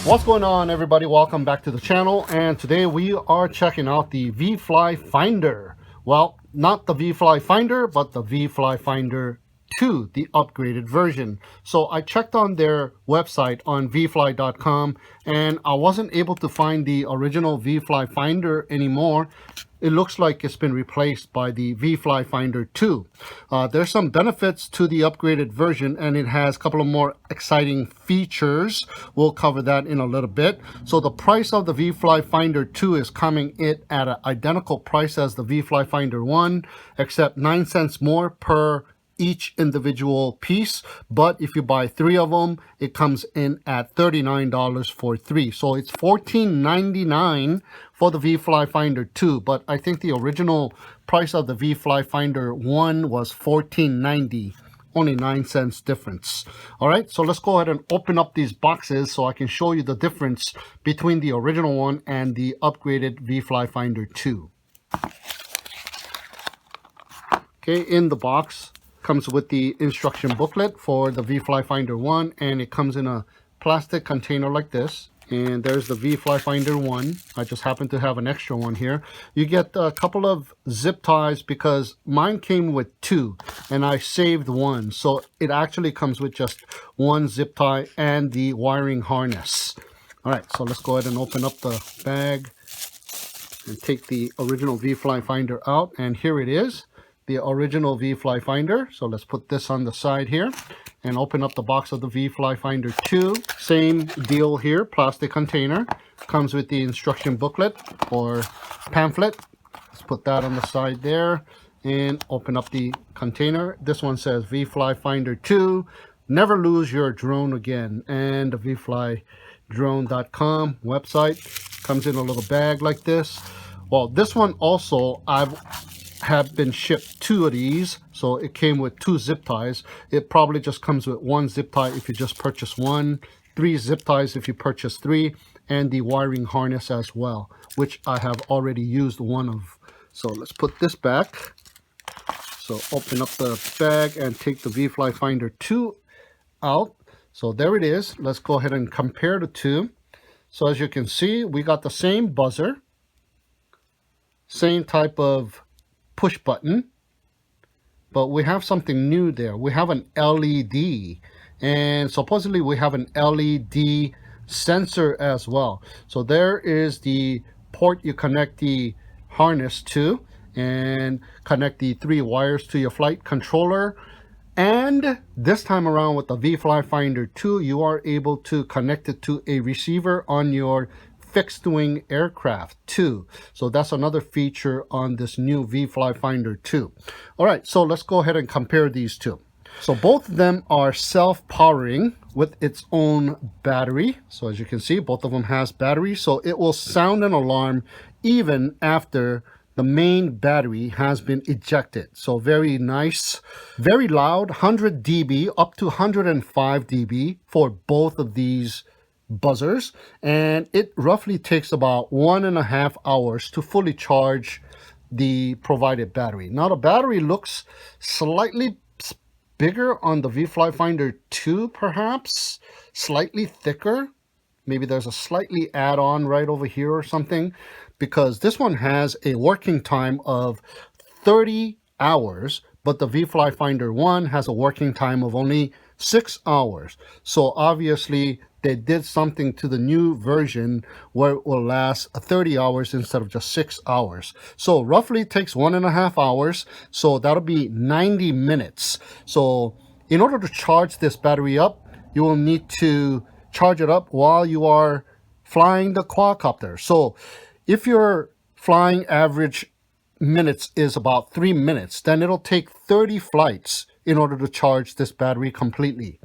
What's going on, everybody? Welcome back to the channel, and today we are checking out the Vifly Finder. Well, not the Vifly Finder, but the Vifly Finder 2, the upgraded version. So I checked on their website on vifly.com, and I wasn't able to find the original Vifly Finder anymore. It looks like it's been replaced by the Vifly Finder 2. There's some benefits to the upgraded version, and it has a couple of more exciting features. We'll cover that in a little bit. So the price of the Vifly Finder 2 is coming in at an identical price as the Vifly Finder 1, except 9 cents more per each individual piece. But if you buy 3 of them, it comes in at $39 for 3. So it's $14.99 for the Vifly Finder 2, but I think the original price of the Vifly Finder 1 was $14.90, only 9 cents difference. All right, so let's go ahead and open up these boxes so I can show you the difference between the original one and the upgraded Vifly Finder 2. Okay, in the box comes with the instruction booklet for the Vifly Finder 1, and it comes in a plastic container like this. And there's the Vifly Finder 1. I just happen to have an extra one here. You get a couple of zip ties because mine came with 2 and I saved 1. So it actually comes with just 1 zip tie and the wiring harness. All right, so let's go ahead and open up the bag and take the original Vifly Finder out. And here it is, the original Vifly Finder. So let's put this on the side here and open up the box of the Vifly Finder 2. Same deal here, plastic container. Comes with the instruction booklet or pamphlet. Let's put that on the side there and open up the container. This one says Vifly Finder 2, never lose your drone again. And the viflydrone.com website comes in a little bag like this. Well, this one also, have been shipped 2 of these, so it came with 2 zip ties. It probably just comes with 1 zip tie if you just purchase 1, 3 zip ties if you purchase 3, and the wiring harness as well, which I have already used 1 of. So let's put this back. So open up the bag and take the Vifly Finder 2 out. So there it is. Let's go ahead and compare the 2. So as you can see, we got the same buzzer, same type of push button, but we have something new there. We have an LED, and supposedly we have an LED sensor as well. So there is the port you connect the harness to and connect the 3 wires to your flight controller. And this time around with the Vifly Finder 2, you are able to connect it to a receiver on your fixed wing aircraft too. So that's another feature on this new Vifly Finder 2. All right, so let's go ahead and compare these two. So both of them are self-powering with its own battery. So as you can see, both of them has battery, so it will sound an alarm even after the main battery has been ejected. So very nice, very loud, 100 dB up to 105 dB for both of these buzzers, and it roughly takes about 1.5 hours to fully charge the provided battery. Now the battery looks slightly bigger on the Vifly Finder 2, perhaps slightly thicker. Maybe there's a slightly add-on right over here or something, because this one has a working time of 30 hours, but the Vifly Finder 1 has a working time of only 6 hours. So obviously they did something to the new version where it will last 30 hours instead of just 6 hours. So roughly it takes 1.5 hours. So that'll be 90 minutes. So in order to charge this battery up, you will need to charge it up while you are flying the quadcopter. So if your flying average minutes is about 3 minutes, then it'll take 30 flights in order to charge this battery completely.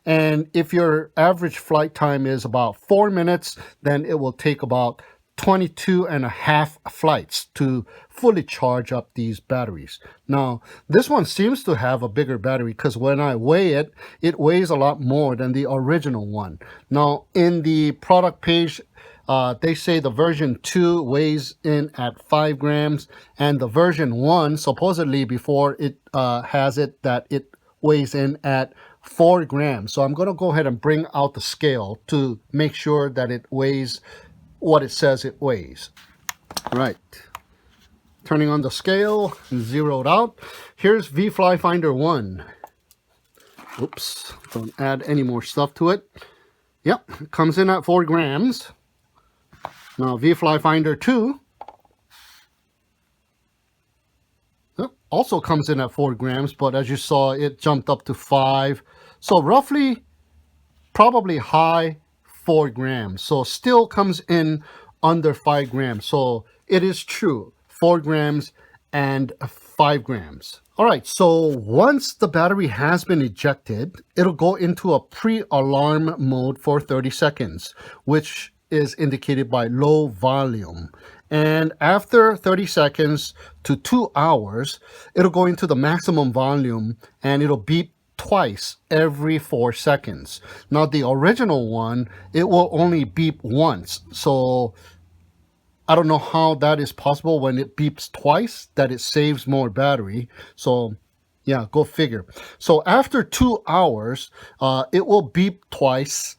And if your average flight time is about 4 minutes, then it will take about 22.5 flights to fully charge up these batteries. Now, this one seems to have a bigger battery because when I weigh it, it weighs a lot more than the original one. Now, in the product page, they say the version 2 weighs in at 5 grams, and the version 1, supposedly before it has it, that it weighs in at 4 grams. So I'm going to go ahead and bring out the scale to make sure that it weighs what it says it weighs. Right. Turning on the scale, zeroed out. Here's Vifly Finder 1. Oops, don't add any more stuff to it. Yep, it comes in at 4 grams. Now Vifly Finder 2 also comes in at 4 grams, but as you saw, it jumped up to 5. So roughly, probably high 4 grams. So still comes in under 5 grams. So it is true, 4 grams and 5 grams. All right, so once the battery has been ejected, it'll go into a pre-alarm mode for 30 seconds, which is indicated by low volume. And after 30 seconds to 2 hours, it'll go into the maximum volume and it'll beep twice every 4 seconds. Now the original one, it will only beep once. So I don't know how that is possible when it beeps twice, that it saves more battery. So yeah, go figure. So after 2 hours, it will beep twice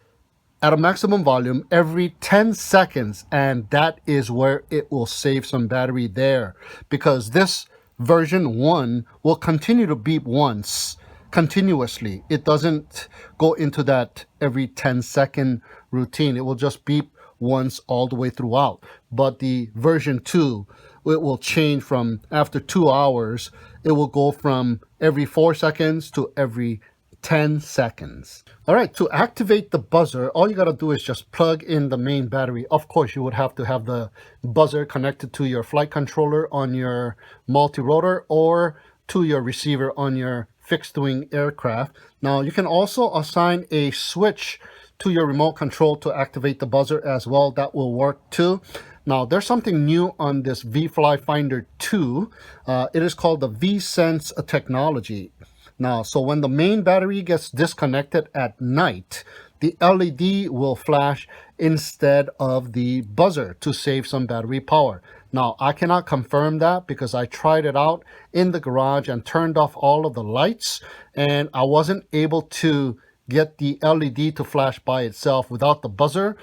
at a maximum volume every 10 seconds. And that is where it will save some battery there, because this version 1 will continue to beep once continuously. It doesn't go into that every 10-second routine. It will just beep once all the way throughout. But the version 2, it will change from after 2 hours, it will go from every 4 seconds to every 10 seconds. All right, to activate the buzzer, all you got to do is just plug in the main battery. Of course, you would have to have the buzzer connected to your flight controller on your multi-rotor or to your receiver on your fixed-wing aircraft. Now, you can also assign a switch to your remote control to activate the buzzer as well. That will work too. Now, there's something new on this Vifly Finder 2. It is called the V-Sense technology. Now, so when the main battery gets disconnected at night, the LED will flash instead of the buzzer to save some battery power. Now, I cannot confirm that because I tried it out in the garage and turned off all of the lights, and I wasn't able to get the LED to flash by itself without the buzzer.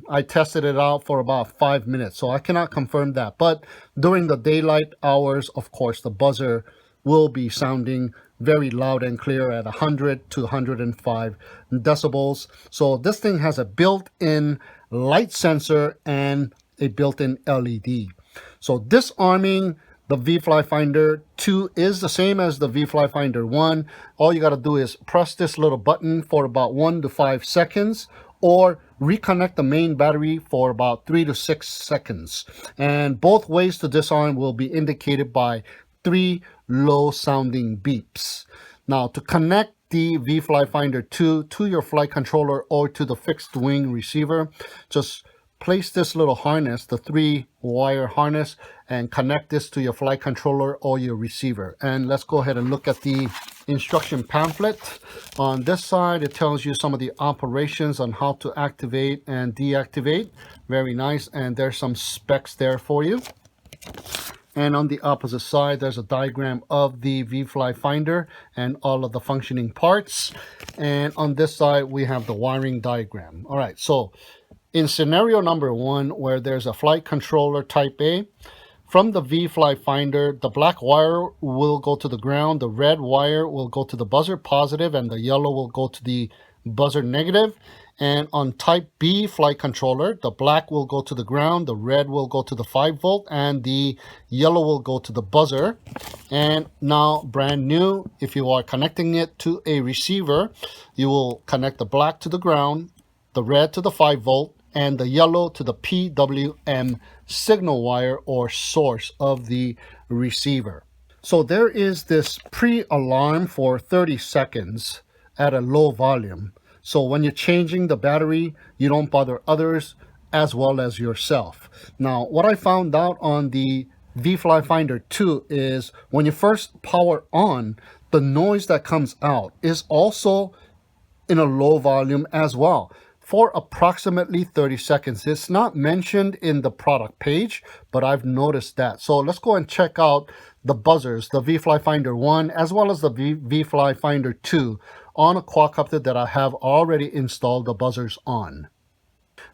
I tested it out for about 5 minutes, so I cannot confirm that. But during the daylight hours, of course, the buzzer will be sounding very loud and clear at 100 to 105 decibels. So this thing has a built-in light sensor and a built-in LED. So disarming the Vifly Finder 2 is the same as the Vifly Finder 1. All you got to do is press this little button for about 1 to 5 seconds, or reconnect the main battery for about 3 to 6 seconds. And both ways to disarm will be indicated by 3 low sounding beeps. Now, to connect the Vifly Finder 2 to your flight controller or to the fixed wing receiver, just place this little harness, the 3-wire harness, and connect this to your flight controller or your receiver. And let's go ahead and look at the instruction pamphlet. On this side, it tells you some of the operations on how to activate and deactivate. Very nice. And there's some specs there for you. And on the opposite side, there's a diagram of the Vifly Finder and all of the functioning parts. And on this side, we have the wiring diagram. All right, so in scenario number 1, where there's a flight controller type A, from the Vifly Finder, the black wire will go to the ground, the red wire will go to the buzzer positive, and the yellow will go to the buzzer negative. And on type B flight controller, the black will go to the ground, the red will go to the 5-volt, and the yellow will go to the buzzer. And now, brand new, if you are connecting it to a receiver, you will connect the black to the ground, the red to the 5-volt, and the yellow to the PWM signal wire or source of the receiver. So there is this pre-alarm for 30 seconds at a low volume. So when you're changing the battery, you don't bother others as well as yourself. Now, what I found out on the Vifly Finder 2 is when you first power on, the noise that comes out is also in a low volume as well for approximately 30 seconds. It's not mentioned in the product page, but I've noticed that. So let's go and check out the buzzers, the Vifly Finder 1 as well as the Vifly Finder 2. on a quadcopter that I have already installed the buzzers on.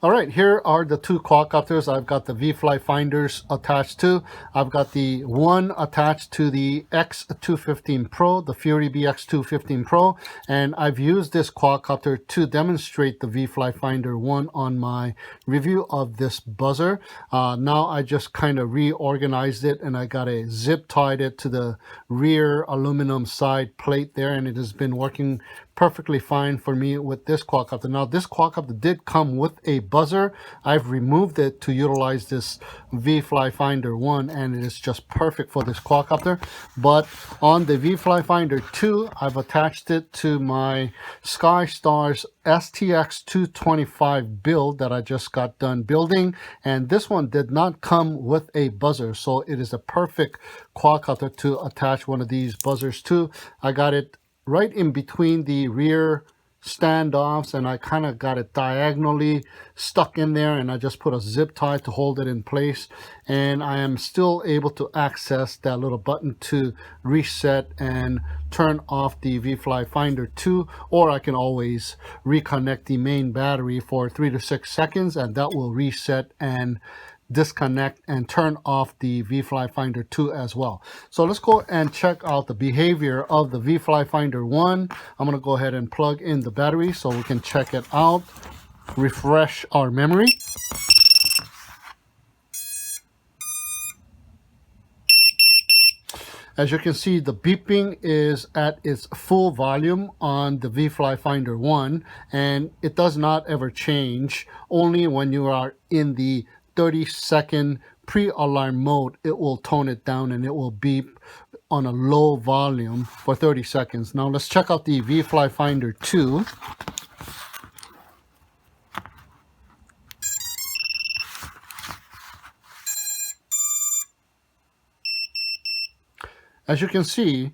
All right, here are the two quadcopters I've got the Vifly Finders attached to. I've got the one attached to the X215 Pro, the Fury BX215 Pro, and I've used this quadcopter to demonstrate the Vifly Finder 1 on my review of this buzzer. Now I just kind of reorganized it, and I got a zip tied it to the rear aluminum side plate there, and it has been working perfectly fine for me with this quadcopter. Now this quadcopter did come with a buzzer. I've removed it to utilize this Vifly Finder 1, and it is just perfect for this quadcopter. But on the Vifly Finder 2, I've attached it to my SkyStars STX 225 build that I just got done building, and this one did not come with a buzzer, so it is a perfect quadcopter to attach one of these buzzers to. I got it right in between the rear standoffs, and I kind of got it diagonally stuck in there, and I just put a zip tie to hold it in place, and I am still able to access that little button to reset and turn off the Vifly Finder 2, or I can always reconnect the main battery for 3 to 6 seconds, and that will reset and disconnect and turn off the Vifly Finder 2 as well. So let's go and check out the behavior of the Vifly Finder 1. I'm going to go ahead and plug in the battery so we can check it out, refresh our memory. As you can see, the beeping is at its full volume on the Vifly Finder 1, and it does not ever change. Only when you are in the 30-second pre-alarm mode, it will tone it down and it will beep on a low volume for 30 seconds. Now let's check out the Vifly Finder 2. As you can see,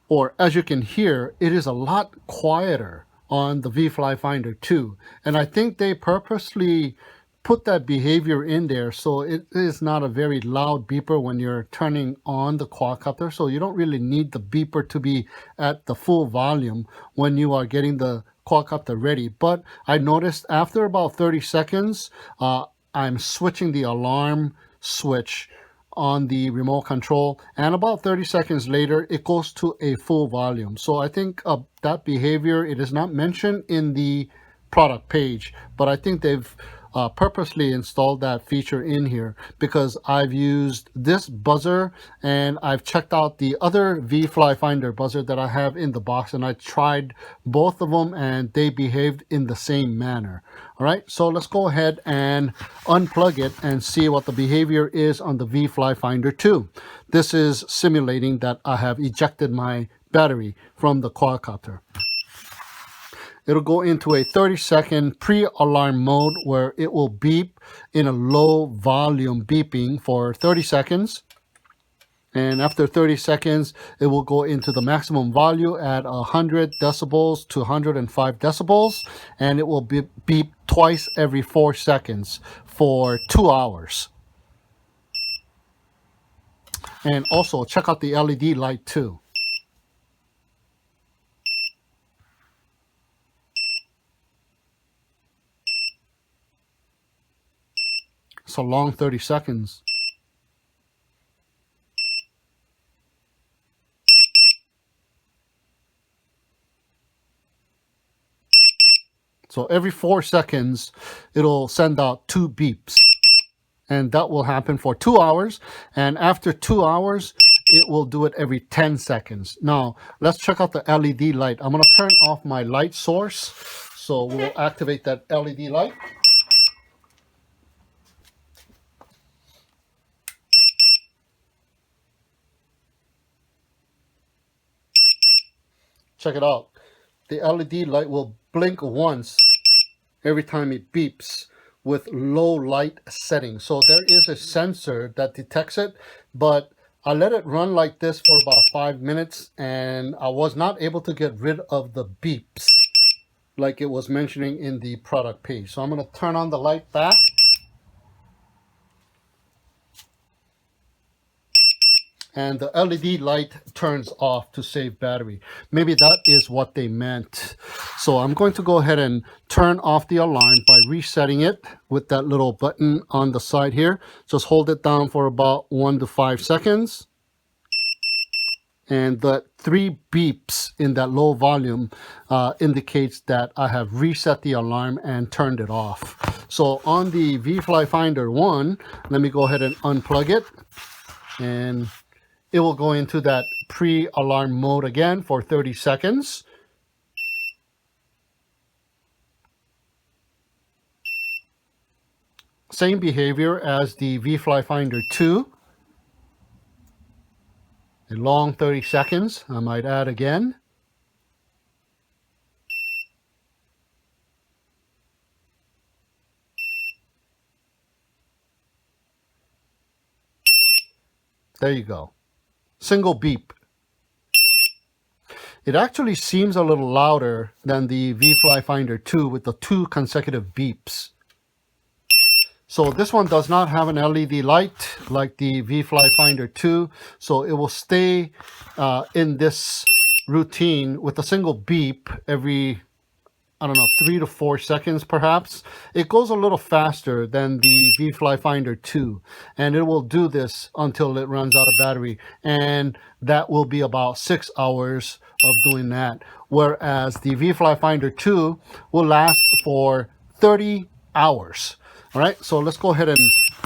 or as you can hear, it is a lot quieter on the Vifly Finder 2. And I think they purposely put that behavior in there so it is not a very loud beeper when you're turning on the quadcopter. So you don't really need the beeper to be at the full volume when you are getting the quadcopter ready. But I noticed after about 30 seconds, I'm switching the alarm switch on the remote control, and about 30 seconds later it goes to a full volume. So I think that behavior, it is not mentioned in the product page, but I think they've purposely installed that feature in here because I've used this buzzer and I've checked out the other Vifly Finder buzzer that I have in the box, and I tried both of them and they behaved in the same manner. All right, so let's go ahead and unplug it and see what the behavior is on the Vifly Finder 2. This is simulating that I have ejected my battery from the quadcopter. It'll go into a 30-second pre-alarm mode where it will beep in a low volume beeping for 30 seconds. And after 30 seconds, it will go into the maximum volume at 100 decibels to 105 decibels. And it will beep twice every 4 seconds for 2 hours. And also check out the LED light too. It's a long 30 seconds. So every 4 seconds, it'll send out 2 beeps. And that will happen for 2 hours. And after 2 hours, it will do it every 10 seconds. Now, let's check out the LED light. I'm going to turn off my light source. So we'll activate that LED light. Check it out. The LED light will blink once every time it beeps with low light setting. So there is a sensor that detects it, but I let it run like this for about 5 minutes and I was not able to get rid of the beeps like it was mentioning in the product page. So I'm going to turn on the light back. and the LED light turns off to save battery. Maybe that is what they meant. So I'm going to go ahead and turn off the alarm by resetting it with that little button on the side here. Just hold it down for about 1 to 5 seconds. And the 3 beeps in that low volume indicates that I have reset the alarm and turned it off. So on the Vifly Finder 1, let me go ahead and unplug it, and it will go into that pre-alarm mode again for 30 seconds. Same behavior as the Vifly Finder 2. A long 30 seconds, I might add again. There you go. Single beep. It actually seems a little louder than the Vifly Finder 2 with the 2 consecutive beeps. So this one does not have an LED light like the Vifly Finder 2, so it will stay in this routine with a single beep every, I don't know, 3 to 4 seconds perhaps. It goes a little faster than the Vifly Finder 2, and it will do this until it runs out of battery, and that will be about 6 hours of doing that, whereas the Vifly Finder 2 will last for 30 hours. All right, so let's go ahead and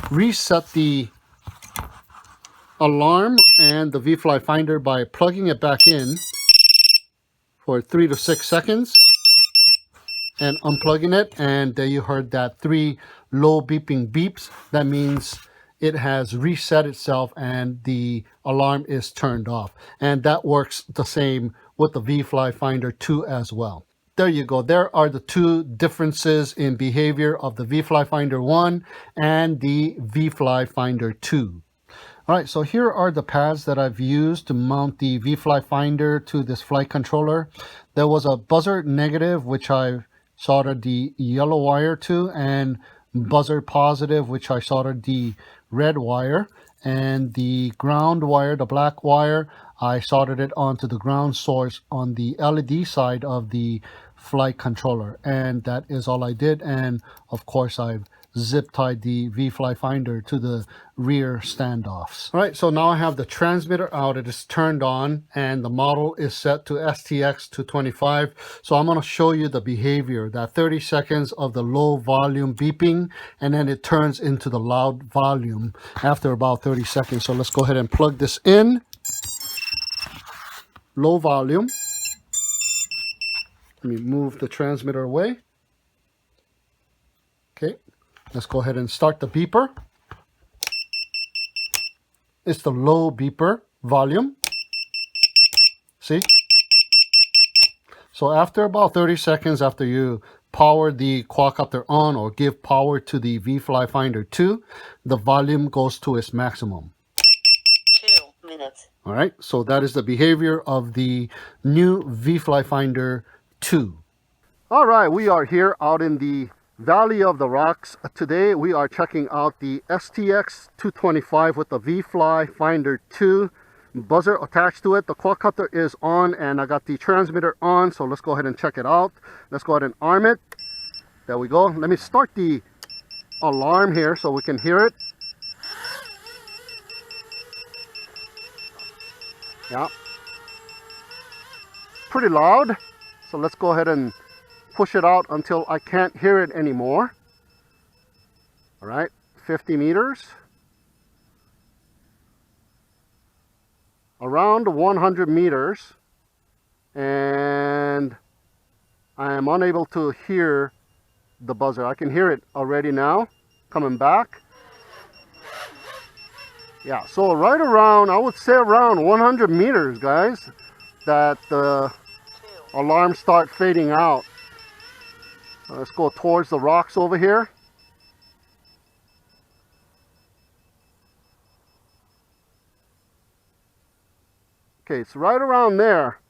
reset the alarm and the Vifly Finder by plugging it back in for 3 to 6 seconds and unplugging it, and there you heard that 3 low beeping beeps. That means it has reset itself and the alarm is turned off, and that works the same with the Vifly Finder 2 as well. There you go. There are the 2 differences in behavior of the Vifly Finder 1 and the Vifly Finder 2. All right, so here are the pads that I've used to mount the Vifly Finder to this flight controller. There was a buzzer negative, which I soldered the yellow wire to, and buzzer positive, which I soldered the red wire, and the ground wire, the black wire, I soldered it onto the ground source on the LED side of the flight controller, and that is all I did. And of course I've zip tied the Vifly Finder to the rear standoffs. All right, so now I have the transmitter out. It is turned on and the model is set to STX225. So I'm going to show you the behavior, that 30 seconds of the low volume beeping, and then it turns into the loud volume after about 30 seconds. So let's go ahead and plug this in. Low volume. Let me move the transmitter away. Okay, let's go ahead and start the beeper. It's the low beeper volume. See? So after about 30 seconds after you power the quadcopter on or give power to the Vifly Finder 2, the volume goes to its maximum. 2 minutes. All right, so that is the behavior of the new Vifly Finder 2. All right, we are here out in the Valley of the Rocks. Today we are checking out the STX225 with the Vifly Finder 2 buzzer attached to it. The quadcopter is on and I got the transmitter on, so let's go ahead and check it out. Let's go ahead and arm it. There we go. Let me start the alarm here so we can hear it. Yeah, pretty loud. So let's go ahead and push it out until I can't hear it anymore. All right, 50 meters. Around 100 meters. And I am unable to hear the buzzer. I can hear it already now, coming back. Yeah, so right around, I would say around 100 meters, guys, that the alarms start fading out. Let's go towards the rocks over here. Okay, it's right around there.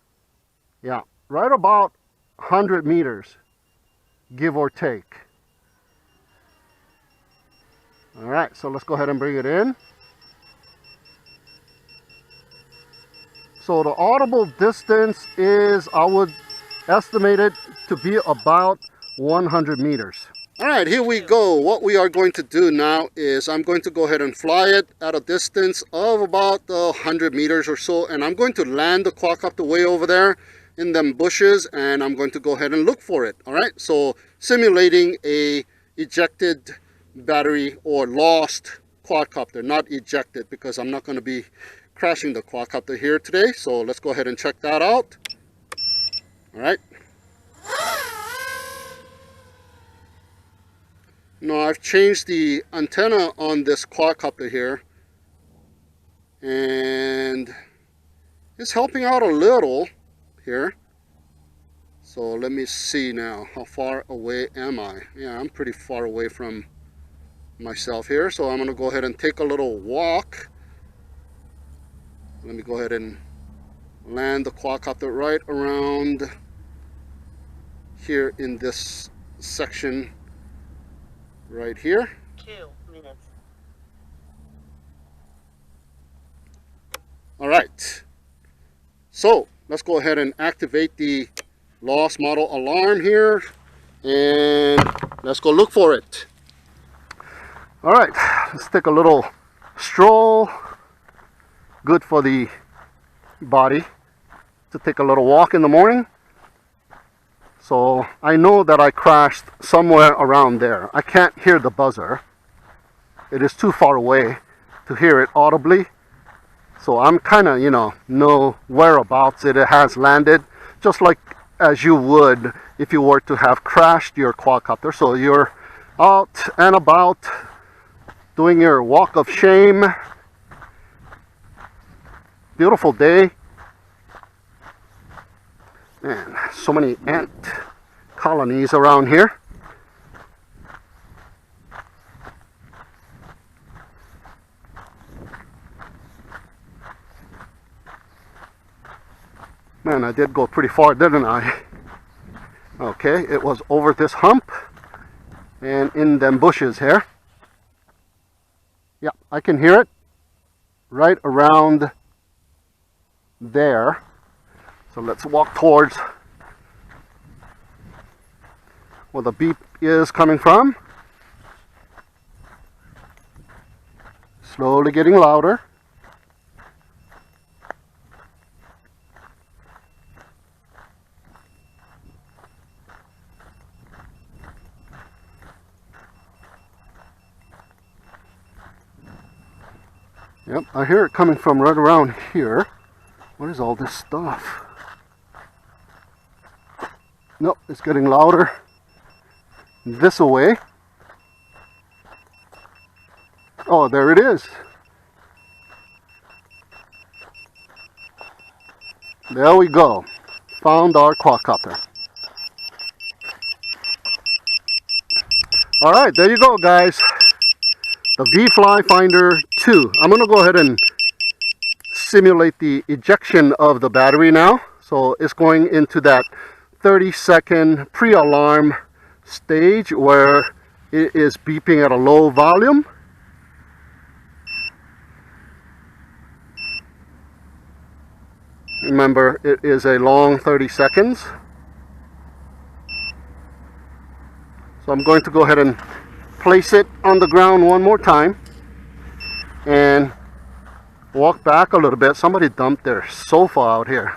Yeah, right about 100 meters, give or take. All right, so let's go ahead and bring it in. So the audible distance is, I would estimate it to be about 100 meters. All right, here we go. What we are going to do now is I'm going to go ahead and fly it at a distance of about 100 meters or so, and I'm going to land the quadcopter way over there in them bushes, and I'm going to go ahead and look for it. All right, so simulating a ejected battery or lost quadcopter, not ejected, because I'm not going to be crashing the quadcopter here today. So let's go ahead and check that out. All right. Now I've changed the antenna on this quadcopter here, and it's helping out a little here. So let me see now, how far away am I? Yeah, I'm pretty far away from myself here, so I'm going to go ahead and take a little walk. Let me go ahead and land the quadcopter right around here in this section right here. 2 minutes. All right, so let's go ahead and activate the lost model alarm here, and let's go look for it. All right, let's take a little stroll. Good for the body to take a little walk in the morning. So I know that I crashed somewhere around there. I can't hear the buzzer. It is too far away to hear it audibly. So I'm kind of, know whereabouts it has landed, just like as you would if you were to have crashed your quadcopter. So you're out and about doing your walk of shame. Beautiful day. Man, so many ant colonies around here. Man, I did go pretty far, didn't I? Okay, it was over this hump and in them bushes here. Yeah, I can hear it right around there. So let's walk towards where the beep is coming from. Slowly getting louder. Yep, I hear it coming from right around here. What is all this stuff? Nope, it's getting louder this way. Oh, there it is. There we go. Found our quadcopter. All right, there you go, guys. The Vifly Finder 2. I'm going to go ahead and simulate the ejection of the battery now. So it's going into that 30-second pre-alarm stage where it is beeping at a low volume. Remember, it is a long 30 seconds. So I'm going to go ahead and place it on the ground one more time and walk back a little bit. Somebody dumped their sofa out here.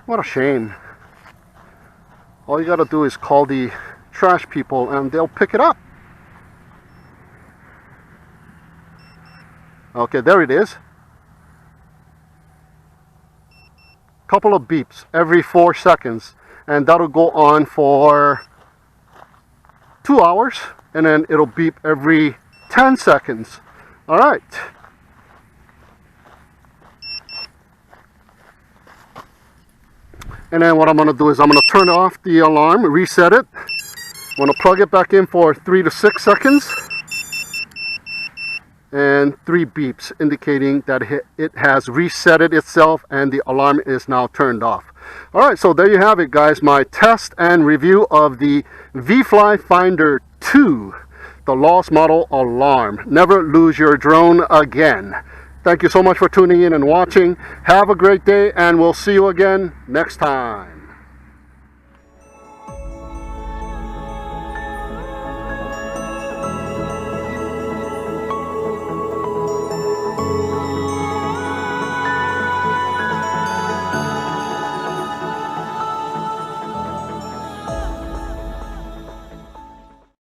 What a shame. All you gotta do is call the trash people and they'll pick it up. Okay, there it is. Couple of beeps every 4 seconds, and that'll go on for 2 hours, and then it'll beep every 10 seconds. All right. And then what I'm going to do is I'm going to turn off the alarm, reset it. I'm going to plug it back in for 3 to 6 seconds. And 3 beeps indicating that it has resetted itself and the alarm is now turned off. All right, so there you have it, guys. My test and review of the Vifly Finder 2, the lost model alarm. Never lose your drone again. Thank you so much for tuning in and watching. Have a great day, and we'll see you again next time.